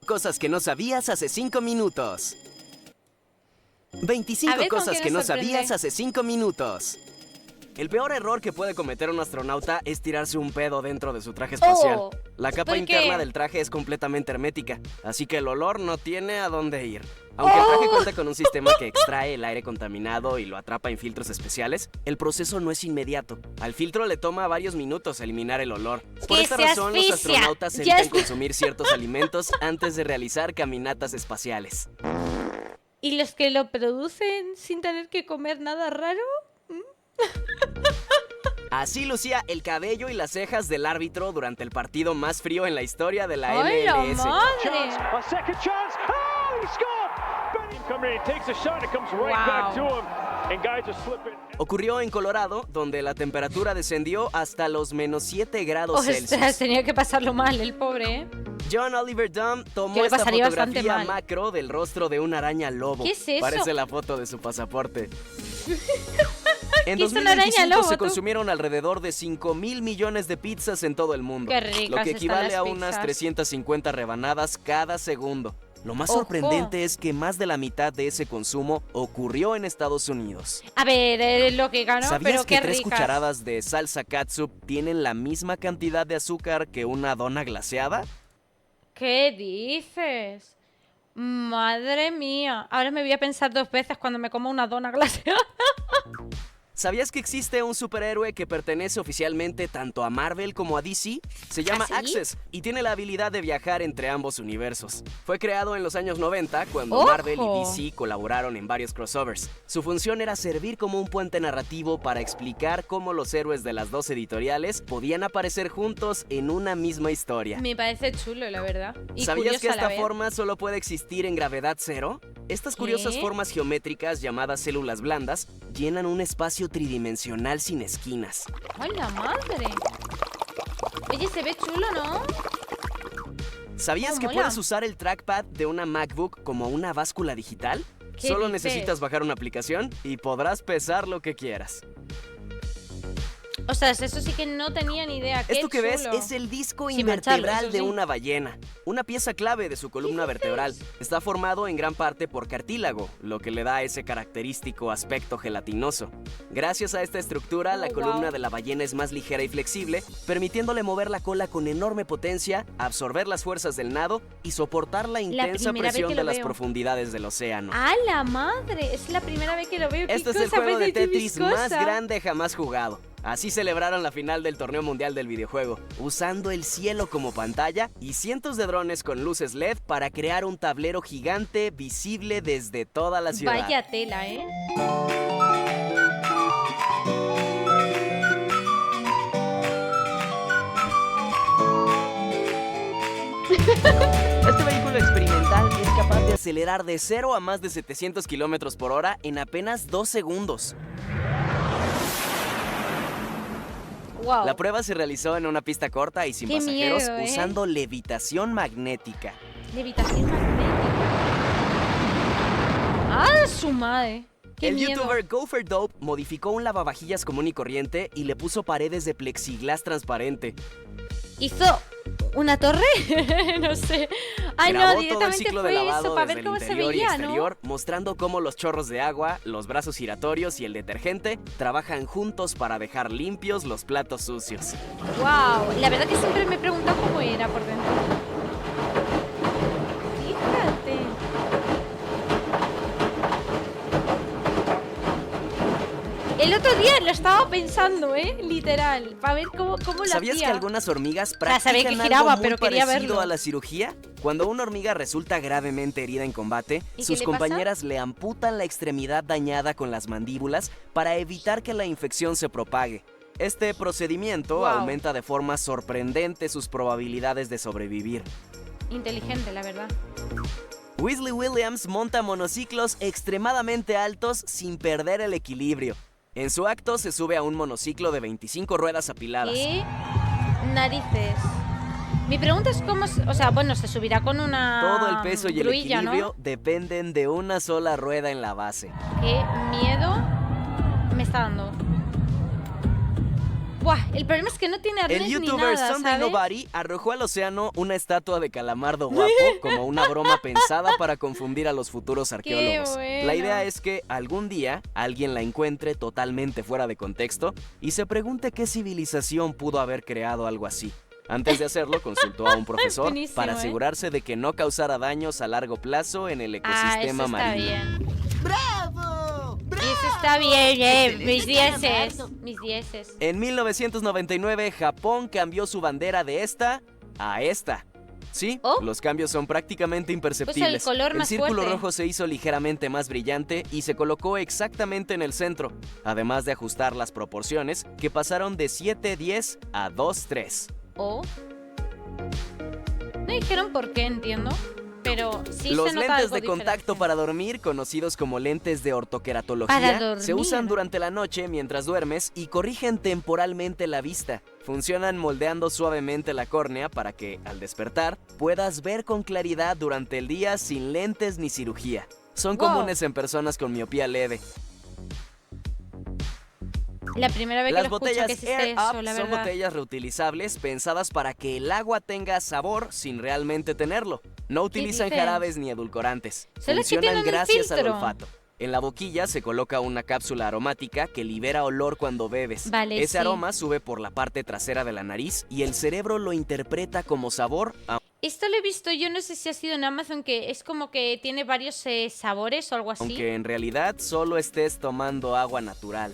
Cosas que no sabías hace 5 minutos. A 25 ver, ¿con cosas qué que no nos sorprende? sabías hace 5 minutos. El peor error que puede cometer un astronauta es tirarse un pedo dentro de su traje espacial. Oh, La capa ¿por interna qué? del traje es completamente hermética, así que el olor no tiene a dónde ir. Aunque el traje cuenta con un sistema que extrae el aire contaminado y lo atrapa en filtros especiales, el proceso no es inmediato. Al filtro le toma varios minutos eliminar el olor. Por ¡Que esta se razón, los asfixia! astronautas Ya evitan es- consumir ciertos alimentos antes de realizar caminatas espaciales. ¿Y los que lo producen sin tener que comer nada raro? Así lucía el cabello y las cejas del árbitro durante el partido más frío en la historia de la ¡Ay, la MLS. madre! A second chance. Oh, he scored! Benny coming in, takes a shot, it comes right back to him. And guys are slipping. Ocurrió en Colorado, donde la temperatura descendió hasta los menos 7 grados Ostras, Celsius. tenía que pasarlo mal el pobre, ¿eh? John Oliver Dumb Yo tomó le esta pasaría bastante fotografía mal. macro del rostro de una araña lobo. ¿Qué es eso? Parece la foto de su pasaporte. En ¿Qué es una araña 2025 lobo, se tú? consumieron alrededor de 5,000 millones de pizzas en todo el mundo. Qué ricas lo que están equivale las a unas pizzas. 350 rebanadas cada segundo. Lo más Ojo. sorprendente es que más de la mitad de ese consumo ocurrió en Estados Unidos. A ver, lo que ganó, ¿Sabías pero que qué 3 ricas. cucharadas de salsa catsup tienen la misma cantidad de azúcar que una dona glaseada? ¿Qué dices? Madre mía. Ahora me voy a pensar 2 veces cuando me como una dona glaseada. ¿Sabías que existe un superhéroe que pertenece oficialmente tanto a Marvel como a DC? Se llama ¿Ah, sí? Access y tiene la habilidad de viajar entre ambos universos. Fue creado en los años 90 cuando ¡Ojo! Marvel y DC colaboraron en varios crossovers. Su función era servir como un puente narrativo para explicar cómo los héroes de las dos editoriales podían aparecer juntos en una misma historia. Me parece chulo, la verdad. Y ¿Sabías que curioso a la esta vez. forma solo puede existir en gravedad cero? Estas curiosas ¿Qué? formas geométricas llamadas células blandas llenan un espacio tridimensional sin esquinas. ¡Ay, la madre! Oye, se ve chulo, ¿no? ¿Sabías Oh, que mola. puedes usar el trackpad de una MacBook como una báscula digital? ¿Qué Solo dices? necesitas bajar una aplicación y podrás pesar lo que quieras. O sea, eso sí que no tenía ni idea. ¡Qué Esto que ves chulo! es el disco Sin mancharlo, invertebral eso de sí. una ballena, una pieza clave de su columna vertebral. Está formado en gran parte por cartílago, lo que le da ese característico aspecto gelatinoso. Gracias a esta estructura, la Oh, columna wow. de la ballena es más ligera y flexible, permitiéndole mover la cola con enorme potencia, absorber las fuerzas del nado y soportar la intensa primera vez presión que de lo las veo. profundidades del océano. ¡Ah, la madre! Es la primera vez que lo veo. ¿Qué Este es el cosa juego de parece Tetris más viscosa? grande jamás jugado. Así celebraron la final del torneo mundial del videojuego, usando el cielo como pantalla y cientos de drones con luces LED para crear un tablero gigante visible desde toda la ciudad. Vaya tela, ¿eh? Este vehículo experimental es capaz de acelerar de 0 a más de 700 kilómetros por hora en apenas 2 segundos. Wow. La prueba se realizó en una pista corta y sin Qué pasajeros miedo, ¿eh? usando levitación magnética. Levitación magnética. ¡Ah, su madre! ¡Qué El miedo! youtuber Gopher Dope modificó un lavavajillas común y corriente y le puso paredes de plexiglas transparente. ¿Hizo una torre? No sé. Ay, Grabó no, todo el directamente ciclo de fue lavado eso, para desde ver el cómo se interior y veía, ¿no? exterior, mostrando cómo los chorros de agua, los brazos giratorios y el detergente trabajan juntos para dejar limpios los platos sucios. Wow, la verdad que siempre me he preguntado cómo era por dentro. Fíjate. El otro día lo estaba pensando, literal, para ver cómo lo ¿Sabías hacía. que algunas hormigas sea, sabía practican que giraba, algo muy pero quería parecido verlo. a la cirugía? Cuando una hormiga resulta gravemente herida en combate, ¿Y qué sus le pasa? compañeras le amputan la extremidad dañada con las mandíbulas para evitar que la infección se propague. Este procedimiento Wow. aumenta de forma sorprendente sus probabilidades de sobrevivir. Inteligente, la verdad. Weasley Williams monta monociclos extremadamente altos sin perder el equilibrio. En su acto se sube a un monociclo de 25 ruedas apiladas. ¿Qué narices? Mi pregunta es cómo... O sea, bueno, se subirá con una Todo el peso y el gruilla, equilibrio ¿no? dependen de una sola rueda en la base. Qué miedo me está dando. Buah, el problema es que no tiene arnés El ni youtuber nada, Sunday ¿sabes? Nobody arrojó al océano una estatua de calamardo guapo como una broma pensada para confundir a los futuros arqueólogos. bueno. La idea es que algún día alguien la encuentre totalmente fuera de contexto y se pregunte qué civilización pudo haber creado algo así. Antes de hacerlo, consultó a un profesor Buenísimo, para ¿eh? asegurarse de que no causara daños a largo plazo en el ecosistema Eso está marino. bien. ¡Bravo! ¡Bravo! Eso está bien, Excelente mis dieces. calamardo. Mis dieces. En 1999, Japón cambió su bandera de esta a esta. Sí, Oh. los cambios son prácticamente imperceptibles. Puso el color más círculo fuerte. rojo se hizo ligeramente más brillante y se colocó exactamente en el centro, además de ajustar las proporciones, que pasaron de 7:10 a 2:3. O. No dijeron por qué, entiendo. Pero sí Los se nota lentes algo de contacto diferente. para dormir, conocidos como lentes de ortoqueratología, Para dormir. se usan durante la noche mientras duermes y corrigen temporalmente la vista. Funcionan moldeando suavemente la córnea para que, al despertar, puedas ver con claridad durante el día sin lentes ni cirugía. Son Wow. comunes en personas con miopía leve. La primera vez que Las lo escucho botellas que existe Air eso, Up la son verdad. botellas reutilizables pensadas para que el agua tenga sabor sin realmente tenerlo. No utilizan dices? jarabes ni edulcorantes. Solo es que Funcionan tienen el gracias al filtro. olfato. En la boquilla se coloca una cápsula aromática que libera olor cuando bebes. Vale, Ese sí. aroma sube por la parte trasera de la nariz y el cerebro lo interpreta como sabor, Esto lo he visto yo, no sé si ha sido en Amazon, que es como que tiene varios sabores o algo así. aunque en realidad solo estés tomando agua natural.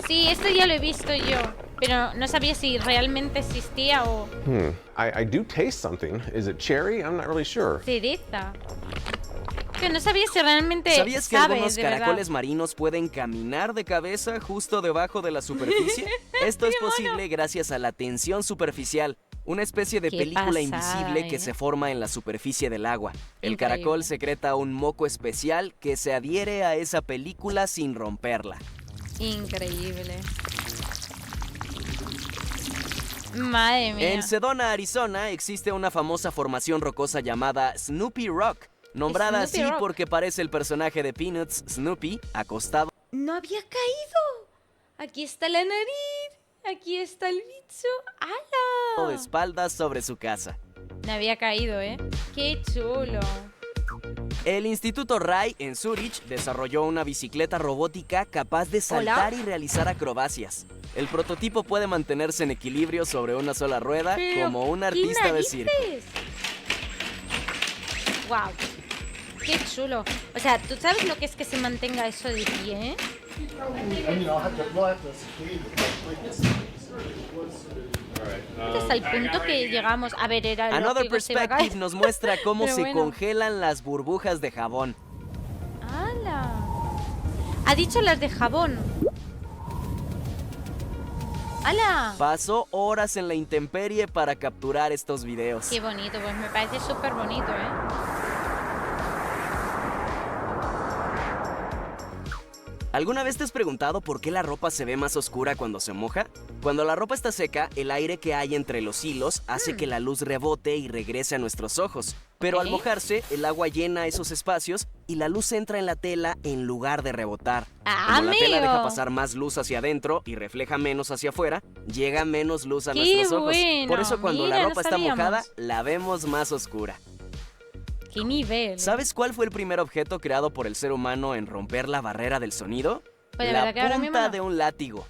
Sí, esto ya lo he visto yo, pero no sabía si realmente existía o I do taste something. Is it cherry? I'm not really sure. cereza. Que no sabía si realmente ¿Sabías que sabe, algunos de caracoles verdad. marinos pueden caminar de cabeza justo debajo de la superficie? Esto es posible gracias a la tensión superficial, una especie de Qué película pasada, invisible que ¿eh? se forma en la superficie del agua. El Increíble. caracol secreta un moco especial que se adhiere a esa película sin romperla. Increíble. Madre mía. En Sedona, Arizona, existe una famosa formación rocosa llamada Snoopy Rock, nombrada Snoopy así Rock. porque parece el personaje de Peanuts, Snoopy, acostado No había caído. Aquí está la nariz. Aquí está el bicho. ¡Hala! de espaldas sobre su casa. No había caído, ¿eh? ¡Qué chulo! El Instituto Rai en Zurich desarrolló una bicicleta robótica capaz de saltar y realizar acrobacias. El prototipo puede mantenerse en equilibrio sobre una sola rueda Pero, como un ¿qué artista de narices? circo. ¡Wow! ¡Qué chulo! O sea, ¿tú sabes lo que es que se mantenga eso de pie? Hasta el punto que llegamos. A ver, era Another lógico, se iba a Perspective caer. nos muestra cómo Pero se bueno. congelan las burbujas de jabón. ¡Hala! Ha dicho las de jabón. ¡Hala! Pasó horas en la intemperie para capturar estos videos. Qué bonito, pues me parece súper bonito, ¿eh? ¿Alguna vez te has preguntado por qué la ropa se ve más oscura cuando se moja? Cuando la ropa está seca, el aire que hay entre los hilos hace que la luz rebote y regrese a nuestros ojos. Pero al Ok. mojarse, el agua llena esos espacios y la luz entra en la tela en lugar de rebotar. ¡Ah, Como la tela deja amigo! pasar más luz hacia adentro y refleja menos hacia afuera, llega menos luz a ¡Qué nuestros ojos. bueno! Por eso cuando Mira, la no ropa está sabíamos. mojada, la vemos más oscura. ¡Qué nivel! ¿Sabes cuál fue el primer objeto creado por el ser humano en romper la barrera del sonido? Pues de La verdad que ahora mismo punta no. de un látigo.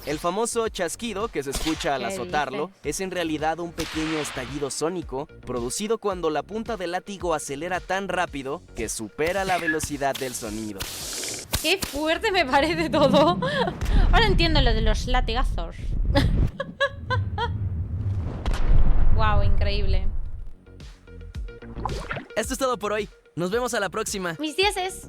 El famoso chasquido que se escucha al ¿Qué azotarlo dices? es en realidad un pequeño estallido sónico producido cuando la punta del látigo acelera tan rápido que supera la velocidad del sonido. ¡Qué fuerte me parece todo! Ahora entiendo lo de los latigazos. ¡Wow! Increíble. Esto es todo por hoy. Nos vemos a la próxima. Mis días es...